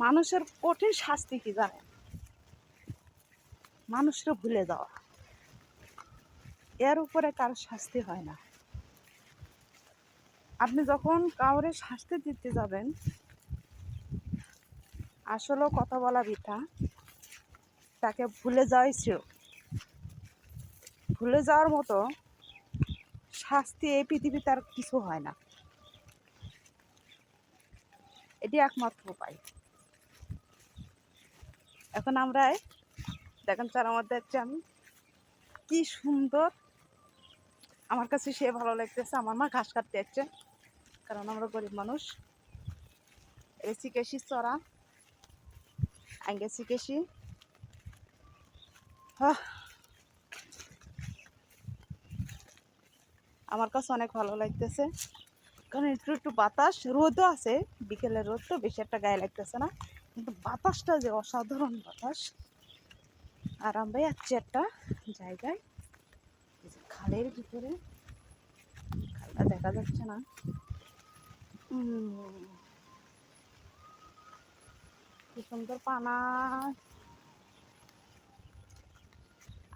মানুষের কঠিন শাস্তি কি জানেন? মানুষকে ভুলে যাওয়া। এর উপরে কারো শাস্তি হয় না। আপনি যখন কাউরে শাস্তি দিতে যাবেন, আসলেও কথা বলা বৃথা, তাকে ভুলে যাওয়াই শ্রেয়। ভুলে যাওয়ার মতো শাস্তি এই পৃথিবীতে আর কিছু হয় না। এটি একমাত্র উপায়। এখন আমরা দেখেন চার মধ্যে যাচ্ছি আমি, কি সুন্দর, আমার কাছে সে ভালো লাগতেছে। আমার মা ঘাস কাটতে যাচ্ছে, কারণ আমরা গরিব মানুষ। শিখেছি চড়া আগে শিখেছি। আমার কাছে অনেক ভালো লাগতেছে, কারণ একটু একটু বাতাস, রোদও আছে, বিকেলের রোদ তো বেশি একটা গায়ে লাগতেছে না, কিন্তু বাতাসটা যে অসাধারণ বাতাস। আর আমরা যাচ্ছি একটা জায়গায়, খালের ভিতরে, খালটা দেখা যাচ্ছে না। কি সুন্দর পানা।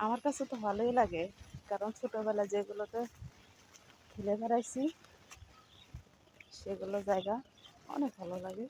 আমার কাছে তো ভালোই লাগে, কারণ ছোটবেলা যেগুলোতে খেলে বেড়াইছি সেগুলো জায়গা অনেক ভালো লাগে।